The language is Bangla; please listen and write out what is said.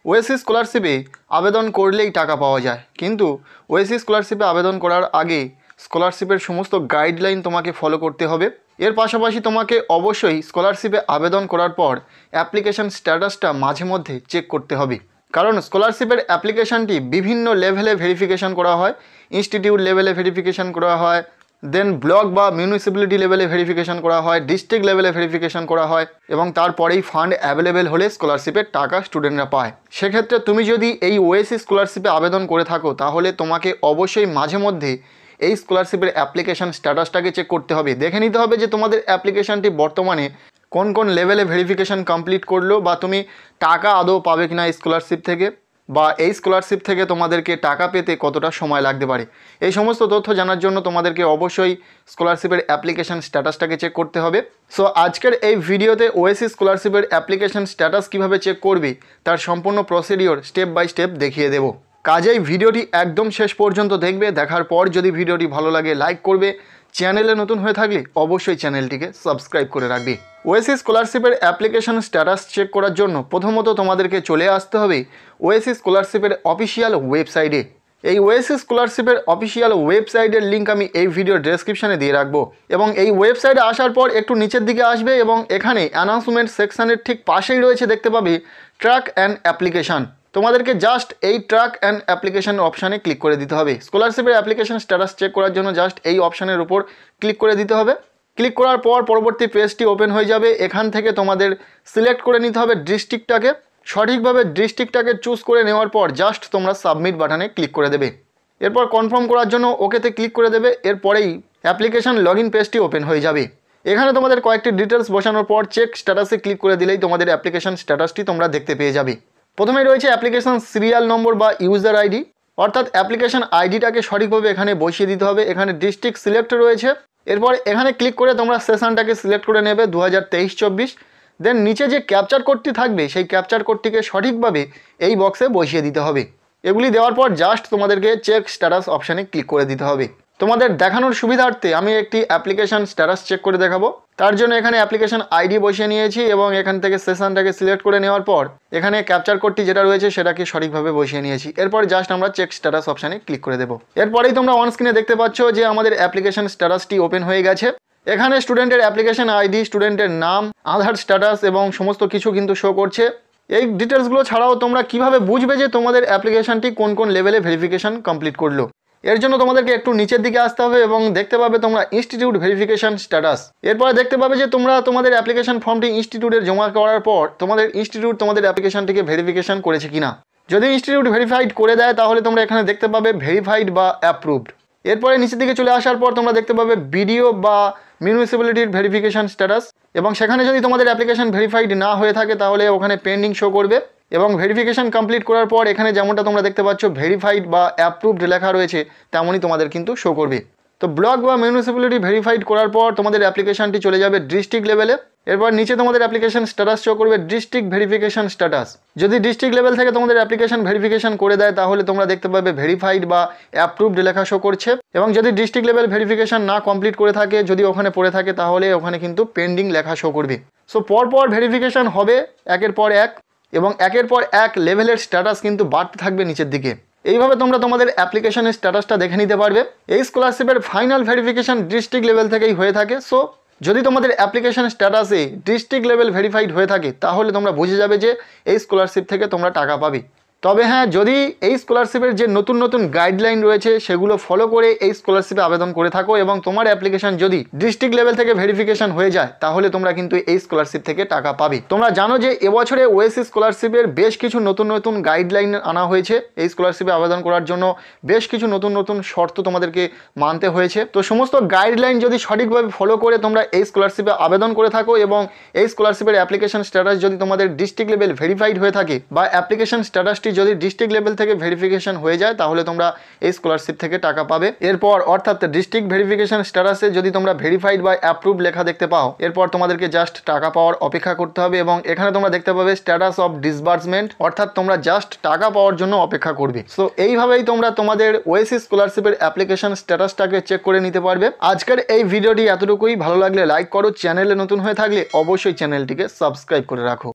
ওএসসি স্কলারশিপে আবেদন করলেই টাকা পাওয়া যায়, কিন্তু ওএসসি স্কলারশিপে আবেদন করার আগে স্কলারশিপের সমস্ত গাইডলাইন তোমাকে ফলো করতে হবে। এর পাশাপাশি তোমাকে অবশ্যই স্কলারশিপে আবেদন করার পর অ্যাপ্লিকেশন স্ট্যাটাসটা মাঝে মধ্যে চেক করতে হবে, কারণ স্কলারশিপের অ্যাপ্লিকেশানটি বিভিন্ন লেভেলে ভেরিফিকেশান করা হয়। ইনস্টিটিউট লেভেলে ভেরিফিকেশান করা হয়, দেন ব্লক বা মিউনিসিপ্যালিটি লেভেলে ভেরিফিকেশান করা হয়, ডিস্ট্রিক্ট লেভেলে ভেরিফিকেশান করা হয় এবং তারপরেই ফান্ড অ্যাভেলেবেল হলে স্কলারশিপের টাকা স্টুডেন্টরা পায়। সেক্ষেত্রে তুমি যদি এই ওএসসি স্কলারশিপে আবেদন করে থাকো তাহলে তোমাকে অবশ্যই মাঝে মধ্যে এই স্কলারশিপের অ্যাপ্লিকেশান স্ট্যাটাসটাকে চেক করতে হবে। দেখে নিতে হবে যে তোমাদের অ্যাপ্লিকেশানটি বর্তমানে কোন কোন লেভেলে ভেরিফিকেশান কমপ্লিট করলো, বা তুমি টাকা আদৌ পাবে কিনা এই স্কলারশিপ থেকে, বা এই স্কলারশিপ থেকে তোমাদেরকে টাকা পেতে কতটা সময় লাগতে পারে। এই সমস্ত তথ্য জানার জন্য তোমাদেরকে অবশ্যই স্কলারশিপের অ্যাপ্লিকেশান স্ট্যাটাসটাকে চেক করতে হবে। সো আজকের এই ভিডিওতে ওএসসি স্কলারশিপের অ্যাপ্লিকেশান স্ট্যাটাস কীভাবে চেক করবে তার সম্পূর্ণ প্রসিডিওর স্টেপ বাই স্টেপ দেখিয়ে দেবো। কাজেই ভিডিওটি একদম শেষ পর্যন্ত দেখবে। দেখার পর যদি ভিডিওটি ভালো লাগে লাইক করবে, চ্যানেলে নতুন হয়ে থাকলে অবশ্যই চ্যানেলটিকে সাবস্ক্রাইব করে রাখবে। ওএসসি স্কলারশিপের অ্যাপ্লিকেশন স্ট্যাটাস চেক করার জন্য প্রথমত তোমাদেরকে চলে আসতে হবে ওএসসি স্কলারশিপের অফিসিয়াল ওয়েবসাইটে। এই ওএসসি স্কলারশিপের অফিসিয়াল ওয়েবসাইটের লিঙ্ক আমি এই ভিডিও ডেসক্রিপশানে দিয়ে রাখবো, এবং এই ওয়েবসাইটে আসার পর একটু নিচের দিকে আসবে এবং এখানে অ্যানাউন্সমেন্ট সেকশানের ঠিক পাশেই রয়েছে, দেখতে পাবে ট্র্যাক অ্যান্ড অ্যাপ্লিকেশান। তোমাদেরকে জাস্ট এই ট্র্যাক অ্যান্ড অ্যাপ্লিকেশান অপশানে ক্লিক করে দিতে হবে। স্কলারশিপের অ্যাপ্লিকেশান স্ট্যাটাস চেক করার জন্য জাস্ট এই অপশানের উপর ক্লিক করে দিতে হবে। ক্লিক করার পর পরবর্তী পেজটি ওপেন হয়ে যাবে। এখান থেকে তোমাদের সিলেক্ট করে নিতে হবে ডিস্ট্রিক্টটাকে। সঠিকভাবে ডিস্ট্রিক্টটাকে চুজ করে নেওয়ার পর জাস্ট তোমরা সাবমিট বাটনে ক্লিক করে দেবে। এরপর কনফার্ম করার জন্য ওকেতে ক্লিক করে দেবে। এরপরেই অ্যাপ্লিকেশান লগ ইন পেজটি ওপেন হয়ে যাবে। এখানে তোমাদের কয়েকটি ডিটেলস বসানোর পর চেক স্ট্যাটাসে ক্লিক করে দিলেই তোমাদের অ্যাপ্লিকেশান স্ট্যাটাসটি তোমরা দেখতে পেয়ে যাবে। প্রথমেই রয়েছে অ্যাপ্লিকেশান সিরিয়াল নম্বর বা ইউজার আইডি, অর্থাৎ অ্যাপ্লিকেশান আইডিটাকে সঠিকভাবে এখানে বসিয়ে দিতে হবে। এখানে ডিস্ট্রিক্ট সিলেক্ট রয়েছে। এরপর এখানে ক্লিক করে তোমরা সেশনটাকে সিলেক্ট করে নেবে 2023-24। দেন নিচে যে ক্যাপচার কোডটি থাকবে সেই ক্যাপচার কোডটিকে সঠিকভাবে এই বক্সে বসিয়ে দিতে হবে। এগুলি দেওয়ার পর জাস্ট তোমাদেরকে চেক স্ট্যাটাস অপশানে ক্লিক করে দিতে হবে। তোমাদের দেখানোর সুবিধার্থে আমি একটি অ্যাপ্লিকেশান স্ট্যাটাস চেক করে দেখাবো। তার জন্য এখানে অ্যাপ্লিকেশান আইডি বসিয়ে নিয়েছি এবং এখান থেকে সেশনটাকে সিলেক্ট করে নেওয়ার পর এখানে ক্যাপচার কোডটি যেটা রয়েছে সেটাকে সঠিকভাবে বসিয়ে নিয়েছি। এরপর জাস্ট আমরা চেক স্ট্যাটাস অপশানে ক্লিক করে দেবো। এরপরেই তোমরা অন স্ক্রিনে দেখতে পাচ্ছ যে আমাদের অ্যাপ্লিকেশান স্ট্যাটাসটি ওপেন হয়ে গেছে। এখানে স্টুডেন্টের অ্যাপ্লিকেশান আইডি, স্টুডেন্টের নাম, আধার স্ট্যাটাস এবং সমস্ত কিছু কিন্তু শো করছে। এই ডিটেলসগুলো ছাড়াও তোমরা কিভাবে বুঝবে যে তোমাদের অ্যাপ্লিকেশানটি কোন কোন লেভেলে ভেরিফিকেশান কমপ্লিট করলো, এর জন্য তোমাদেরকে একটু নিচের দিকে আসতে হবে এবং দেখতে পাবে তোমরা ইনস্টিটিউট ভেরিফিকেশান স্ট্যাটাস। এরপরে দেখতে পাবে যে তোমরা তোমাদের অ্যাপ্লিকেশান ফর্মটি ইনস্টিটিউটের জমা করার পর তোমাদের ইনস্টিটিউট তোমাদের অ্যাপ্লিকেশানটিকে ভেরিফিকেশান করেছে কিনা। যদি ইনস্টিটিউট ভেরিফাইড করে দেয় তাহলে তোমরা এখানে দেখতে পাবে ভেরিফাইড বা অ্যাপ্রুভড। এরপরে নিচের দিকে চলে আসার পর তোমরা দেখতে পাবে বিডিও বা মিউনিসিপ্যালিটির ভেরিফিকেশান স্ট্যাটাস, এবং সেখানে যদি তোমাদের অ্যাপ্লিকেশান ভেরিফাইড না হয়ে থাকে তাহলে ওখানে পেন্ডিং শো করবে। এবং ভেরিফিকেশান কমপ্লিট করার পর এখানে যেমনটা তোমরা দেখতে পাচ্ছ ভেরিফাইড বা অ্যাপ্রুভড লেখা রয়েছে তেমনই তোমাদের কিন্তু শো করবে। তো ব্লক বা মিউনিসিপ্যালিটি ভেরিফাইড করার পর তোমাদের অ্যাপ্লিকেশানটি চলে যাবে ডিস্ট্রিক্ট লেভেলে। এরপর নিচে তোমাদের অ্যাপ্লিকেশান স্ট্যাটাস শো করবে ডিস্ট্রিক্ট ভেরিফিকেশান স্ট্যাটাস। যদি ডিস্ট্রিক্ট লেভেল থেকে তোমাদের অ্যাপ্লিকেশান ভেরিফিকেশান করে দেয় তাহলে তোমরা দেখতে পাবে ভেরিফাইড বা অ্যাপ্রুভড লেখা শো করছে। এবং যদি ডিস্ট্রিক্ট লেভেল ভেরিফিকেশান না কমপ্লিট করে থাকে, যদি ওখানে পড়ে থাকে তাহলে ওখানে কিন্তু পেন্ডিং লেখা শো করবে। সো পরপর ভেরিফিকেশান হবে একের পর এক, এবং একের পর এক লেভেলের স্ট্যাটাস কিন্তু বাড়তে থাকবে নিচের দিকে। এইভাবে তোমরা তোমাদের অ্যাপ্লিকেশনের স্ট্যাটাসটা দেখে নিতে পারবে। এই স্কলারশিপের ফাইনাল ভেরিফিকেশান ডিস্ট্রিক্ট লেভেল থেকেই হয়ে থাকে। সো যদি তোমাদের অ্যাপ্লিকেশন স্ট্যাটাসে ডিস্ট্রিক্ট লেভেল ভেরিফাইড হয়ে থাকে তাহলে তোমরা বুঝে যাবে যে এই স্কলারশিপ থেকে তোমরা টাকা পাবে। তবে হ্যাঁ, যদি এই স্কলারশিপের যে নতুন নতুন গাইডলাইন রয়েছে সেগুলো ফলো করে এই স্কলারশিপে আবেদন করে থাকো এবং তোমার অ্যাপ্লিকেশন যদি ডিস্ট্রিক্ট লেভেল থেকে ভেরিফিকেশন হয়ে যায় তাহলে তোমরা কিন্তু এই স্কলারশিপ থেকে টাকা পাবে। তোমরা জানো যে এবছরে ওএসসি স্কলারশিপের বেশ কিছু নতুন নতুন গাইডলাইন আনা হয়েছে। এই স্কলারশিপে আবেদন করার জন্য বেশ কিছু নতুন নতুন শর্ত তোমাদেরকে মানতে হয়েছে। তো সমস্ত গাইডলাইন যদি সঠিকভাবে ফলো করে তোমরা এই স্কলারশিপে আবেদন করে থাকো এবং এই স্কলারশিপের অ্যাপ্লিকেশন স্ট্যাটাস যদি তোমাদের ডিস্ট্রিক্ট লেভেল ভেরিফাইড হয়ে থাকে বা অ্যাপ্লিকেশন স্ট্যাটাসটি যদি ডিস্ট্রিক্ট লেভেল থেকে ভেরিফিকেশন হয়ে যায় তাহলে তোমরা এই স্কলারশিপ থেকে টাকা পাবে। এরপর অর্থাৎ ডিস্ট্রিক্ট ভেরিফিকেশন স্ট্যাটাসে যদি তোমরা ভেরিফাইড বা অ্যাপ্রুভড লেখা দেখতে পাও, এরপর তোমাদেরকে জাস্ট টাকা পাওয়ার অপেক্ষা করতে হবে। এবং এখানে তোমরা দেখতে পাবে স্ট্যাটাস অফ ডিসবার্সমেন্ট, অর্থাৎ তোমরা জাস্ট টাকা পাওয়ার জন্য অপেক্ষা করবে। সো এইভাবেই তোমরা তোমাদের ওএসসি স্কলারশিপের অ্যাপ্লিকেশন স্ট্যাটাসটাকে চেক করে নিতে পারবে। আজকের এই ভিডিওটি এতটুকুই। ভালো লাগলে লাইক করো, চ্যানেলে নতুন হয়ে থাকলে অবশ্যই চ্যানেলটিকে সাবস্ক্রাইব করে রাখো।